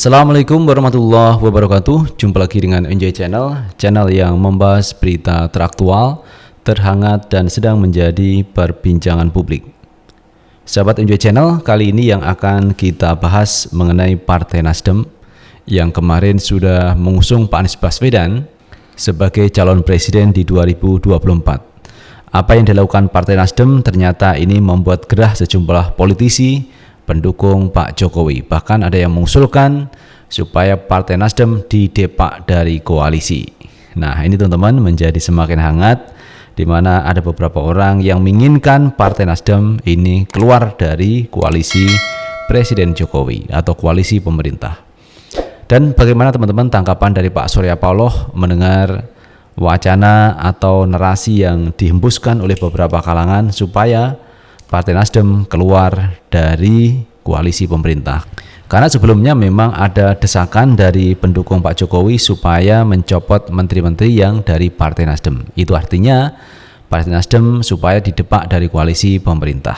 Assalamualaikum warahmatullahi wabarakatuh. Jumpa lagi dengan Enjoy Channel yang membahas berita teraktual, terhangat dan sedang menjadi perbincangan publik. Sahabat Enjoy Channel, kali ini yang akan kita bahas mengenai Partai Nasdem yang kemarin sudah mengusung Pak Anies Baswedan sebagai calon presiden di 2024. Apa yang dilakukan Partai Nasdem ternyata ini membuat gerah sejumlah politisi pendukung Pak Jokowi. Bahkan ada yang mengusulkan supaya Partai Nasdem didepak dari koalisi. Nah, ini teman-teman menjadi semakin hangat, di mana ada beberapa orang yang menginginkan Partai Nasdem ini keluar dari koalisi Presiden Jokowi atau koalisi pemerintah. Dan bagaimana teman-teman tanggapan dari Pak Surya Paloh mendengar wacana atau narasi yang dihembuskan oleh beberapa kalangan supaya Partai Nasdem keluar dari koalisi pemerintah? Karena sebelumnya memang ada desakan dari pendukung Pak Jokowi supaya mencopot menteri-menteri yang dari Partai Nasdem. Itu artinya Partai Nasdem supaya didepak dari koalisi pemerintah.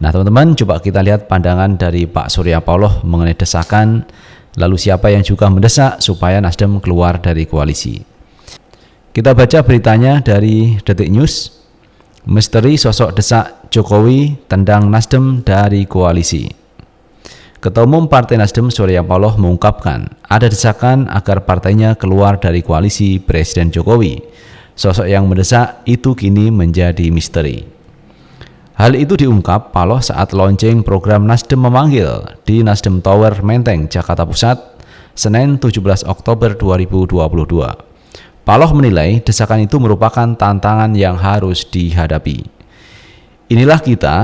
Nah teman-teman, coba kita lihat pandangan dari Pak Surya Paloh mengenai desakan, lalu siapa yang juga mendesak supaya Nasdem keluar dari koalisi. Kita baca beritanya dari Detik News. Misteri sosok desak Jokowi tendang Nasdem dari koalisi. Ketua Umum Partai Nasdem Surya Paloh mengungkapkan ada desakan agar partainya keluar dari koalisi Presiden Jokowi. Sosok yang mendesak itu kini menjadi misteri. Hal itu diungkap Paloh saat launching program Nasdem Memanggil di Nasdem Tower Menteng, Jakarta Pusat, Senin 17 Oktober 2022. Paloh menilai desakan itu merupakan tantangan yang harus dihadapi. Inilah kita,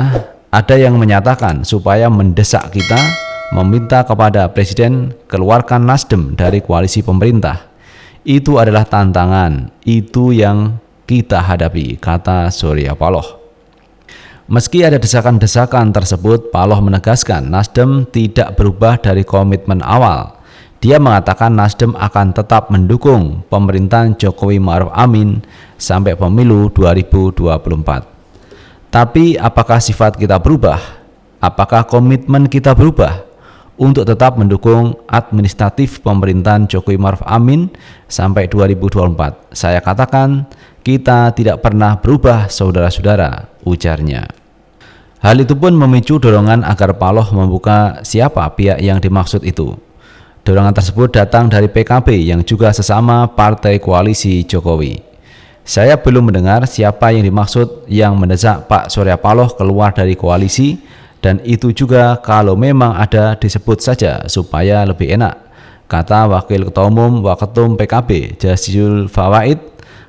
ada yang menyatakan supaya mendesak kita, meminta kepada Presiden keluarkan Nasdem dari koalisi pemerintah. Itu adalah tantangan, itu yang kita hadapi, kata Surya Paloh. Meski ada desakan-desakan tersebut, Paloh menegaskan Nasdem tidak berubah dari komitmen awal. Dia mengatakan Nasdem akan tetap mendukung pemerintahan Jokowi Ma'ruf Amin sampai pemilu 2024. Tapi apakah sifat kita berubah? Apakah komitmen kita berubah untuk tetap mendukung administratif pemerintahan Jokowi Ma'ruf Amin sampai 2024? Saya katakan kita tidak pernah berubah, saudara-saudara, ujarnya. Hal itu pun memicu dorongan agar Paloh membuka siapa pihak yang dimaksud itu. Dorongan tersebut datang dari PKB yang juga sesama partai koalisi Jokowi. Saya belum mendengar siapa yang dimaksud yang mendesak Pak Surya Paloh keluar dari koalisi, dan itu juga kalau memang ada disebut saja supaya lebih enak, kata Wakil Ketua Umum Waketum PKB Jazilul Fawaid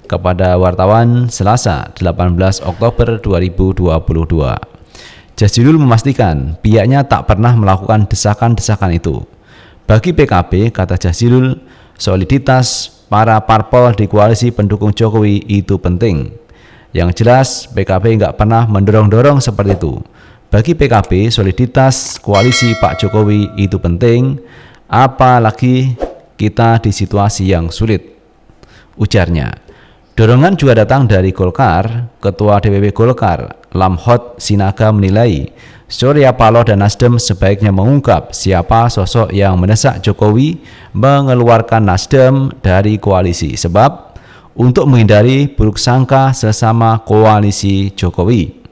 kepada wartawan Selasa 18 Oktober 2022. Jazilul memastikan pihaknya tak pernah melakukan desakan-desakan itu. Bagi PKB, kata Jazilul, soliditas para parpol di koalisi pendukung Jokowi itu penting. Yang jelas, PKB nggak pernah mendorong-dorong seperti itu. Bagi PKB, soliditas koalisi Pak Jokowi itu penting, apalagi kita di situasi yang sulit, ujarnya. Dorongan juga datang dari Golkar. Ketua DPP Golkar, Lamhot Sinaga, menilai Surya Paloh dan Nasdem sebaiknya mengungkap siapa sosok yang mendesak Jokowi mengeluarkan Nasdem dari koalisi, sebab untuk menghindari buruk sangka sesama koalisi Jokowi.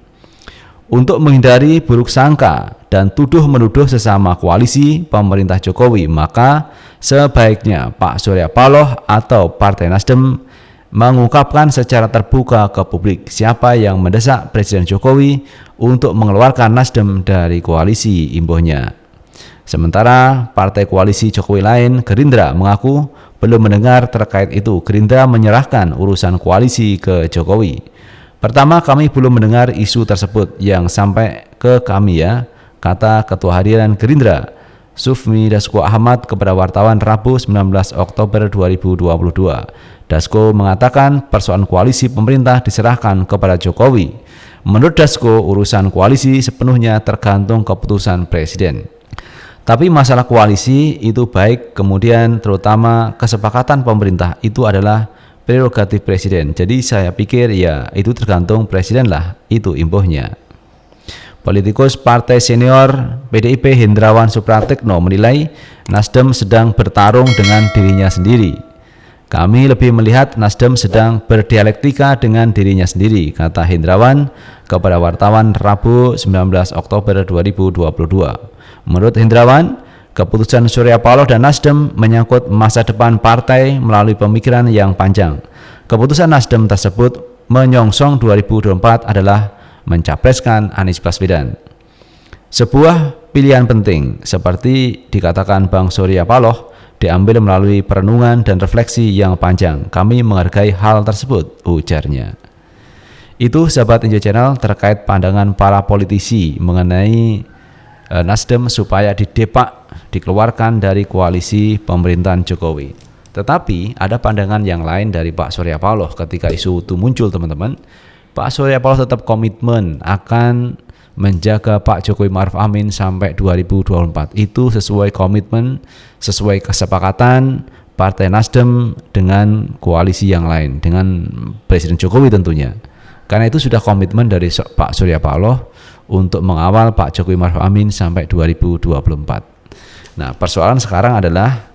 Untuk menghindari buruk sangka dan tuduh-menuduh sesama koalisi pemerintah Jokowi, maka sebaiknya Pak Surya Paloh atau Partai Nasdem mengungkapkan secara terbuka ke publik siapa yang mendesak Presiden Jokowi untuk mengeluarkan Nasdem dari koalisi, imbuhnya. Sementara partai koalisi Jokowi lain, Gerindra, mengaku belum mendengar terkait itu. Gerindra menyerahkan urusan koalisi ke Jokowi. Pertama, kami belum mendengar isu tersebut yang sampai ke kami ya, kata Ketua Harian Gerindra Sufmi Dasko Ahmad kepada wartawan Rabu 19 Oktober 2022. Dasko mengatakan persoalan koalisi pemerintah diserahkan kepada Jokowi. Menurut Dasko, urusan koalisi sepenuhnya tergantung keputusan Presiden. Tapi masalah koalisi itu baik, kemudian terutama kesepakatan pemerintah itu adalah prerogatif Presiden. Jadi saya pikir ya itu tergantung Presiden lah, itu imbuhnya. Politikus Partai Senior PDIP Hendrawan Supratekno menilai Nasdem sedang bertarung dengan dirinya sendiri. Kami lebih melihat Nasdem sedang berdialektika dengan dirinya sendiri, kata Hendrawan kepada wartawan Rabu 19 Oktober 2022. Menurut Hendrawan, keputusan Surya Paloh dan Nasdem menyangkut masa depan partai melalui pemikiran yang panjang. Keputusan Nasdem tersebut menyongsong 2024 adalah mencapreskan Anies Baswedan. Sebuah pilihan penting, seperti dikatakan Bang Surya Paloh, diambil melalui perenungan dan refleksi yang panjang. Kami menghargai hal tersebut, ujarnya. Itu sahabat Enjoy Channel terkait pandangan para politisi mengenai Nasdem supaya dikeluarkan dari koalisi pemerintahan Jokowi. Tetapi ada pandangan yang lain dari Pak Surya Paloh ketika isu itu muncul, teman-teman. Pak Surya Paloh tetap komitmen akan menjaga Pak Jokowi Ma'ruf Amin sampai 2024. Itu sesuai komitmen, sesuai kesepakatan Partai Nasdem dengan koalisi yang lain, dengan Presiden Jokowi tentunya. Karena itu sudah komitmen dari Pak Surya Paloh untuk mengawal Pak Jokowi Ma'ruf Amin sampai 2024. Nah, persoalan sekarang adalah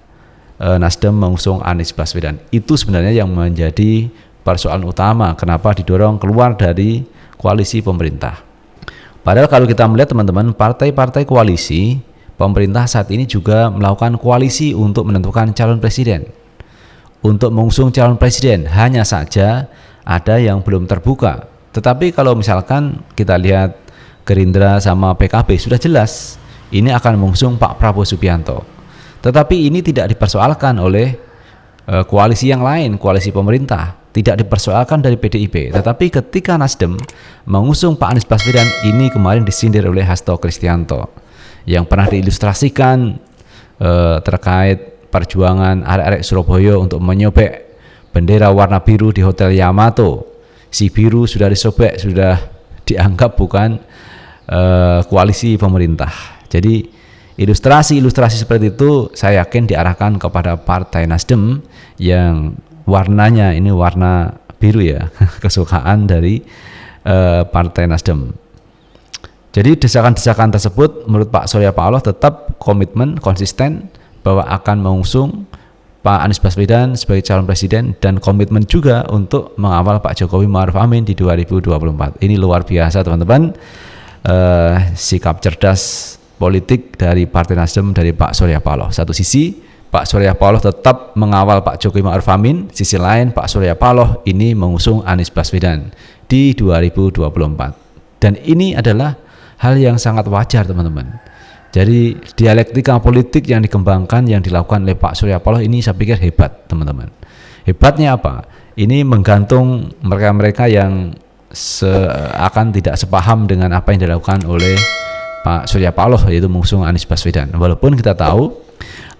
Nasdem mengusung Anies Baswedan. Itu sebenarnya yang menjadi persoalan utama kenapa didorong keluar dari koalisi pemerintah. Padahal kalau kita melihat, teman-teman, partai-partai koalisi pemerintah saat ini juga melakukan koalisi untuk menentukan calon presiden, untuk mengusung calon presiden. Hanya saja ada yang belum terbuka. Tetapi kalau misalkan kita lihat Gerindra sama PKB sudah jelas ini akan mengusung Pak Prabowo Subianto. Tetapi ini tidak dipersoalkan oleh koalisi yang lain, koalisi pemerintah. Tidak dipersoalkan dari PDIP, tetapi ketika Nasdem mengusung Pak Anies Baswedan, ini kemarin disindir oleh Hasto Kristianto yang pernah diilustrasikan terkait perjuangan arek-arek Surabaya untuk menyobek bendera warna biru di Hotel Yamato. Si biru sudah disobek, sudah dianggap bukan koalisi pemerintah. Jadi ilustrasi-ilustrasi seperti itu saya yakin diarahkan kepada Partai Nasdem yang warnanya ini warna biru ya, kesukaan dari Partai Nasdem. Jadi desakan-desakan tersebut menurut Pak Surya Paloh tetap komitmen konsisten bahwa akan mengusung Pak Anies Baswedan sebagai calon presiden dan komitmen juga untuk mengawal Pak Jokowi Ma'ruf Amin di 2024. Ini luar biasa, teman-teman, sikap cerdas politik dari Partai Nasdem dari Pak Surya Paloh. Satu sisi Pak Surya Paloh tetap mengawal Pak Jokowi Ma'ruf Amin, sisi lain Pak Surya Paloh ini mengusung Anies Baswedan di 2024. Dan ini adalah hal yang sangat wajar, teman-teman. Jadi dialektika politik yang dikembangkan, yang dilakukan oleh Pak Surya Paloh ini saya pikir hebat, teman-teman. Hebatnya apa? Ini menggantung mereka-mereka yang akan tidak sepaham dengan apa yang dilakukan oleh Pak Surya Paloh, yaitu mengusung Anies Baswedan. Walaupun kita tahu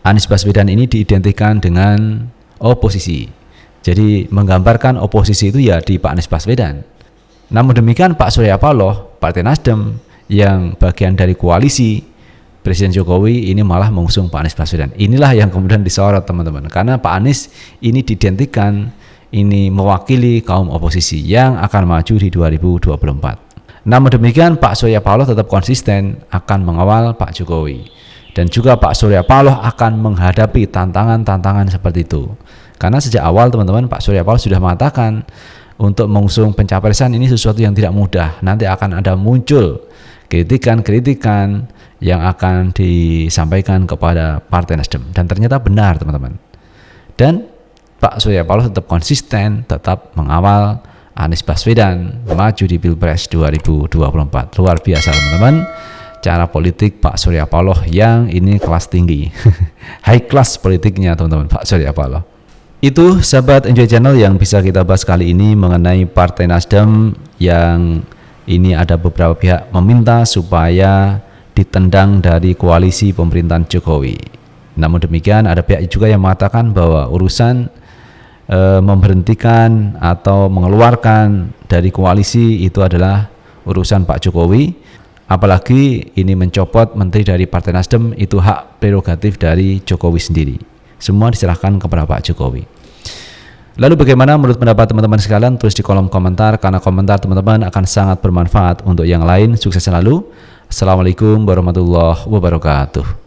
Anies Baswedan ini diidentikan dengan oposisi. Jadi menggambarkan oposisi itu ya di Pak Anies Baswedan. Namun demikian Pak Surya Paloh, Partai Nasdem yang bagian dari koalisi Presiden Jokowi ini malah mengusung Pak Anies Baswedan. Inilah yang kemudian disorot, teman-teman. Karena Pak Anies ini diidentikan ini mewakili kaum oposisi yang akan maju di 2024. Namun demikian Pak Surya Paloh tetap konsisten akan mengawal Pak Jokowi. Dan juga Pak Surya Paloh akan menghadapi tantangan-tantangan seperti itu. Karena sejak awal, teman-teman, Pak Surya Paloh sudah mengatakan untuk mengusung pencapresan ini sesuatu yang tidak mudah. Nanti akan ada muncul kritikan-kritikan yang akan disampaikan kepada Partai Nasdem. Dan ternyata benar, teman-teman. Dan Pak Surya Paloh tetap konsisten, tetap mengawal Anies Baswedan maju di Pilpres 2024. Luar biasa, teman-teman. Cara politik Pak Surya Paloh yang ini kelas tinggi. High class politiknya, teman-teman, Pak Surya Paloh. Itu sahabat Enjoy Channel yang bisa kita bahas kali ini mengenai Partai Nasdem yang ini ada beberapa pihak meminta supaya ditendang dari koalisi pemerintahan Jokowi. Namun demikian ada pihak juga yang mengatakan bahwa urusan memberhentikan atau mengeluarkan dari koalisi itu adalah urusan Pak Jokowi. Apalagi ini mencopot menteri dari Partai Nasdem itu hak prerogatif dari Jokowi sendiri. Semua diserahkan kepada Pak Jokowi. Lalu bagaimana menurut pendapat teman-teman sekalian? Tulis di kolom komentar, karena komentar teman-teman akan sangat bermanfaat untuk yang lain. Sukses selalu. Assalamualaikum warahmatullahi wabarakatuh.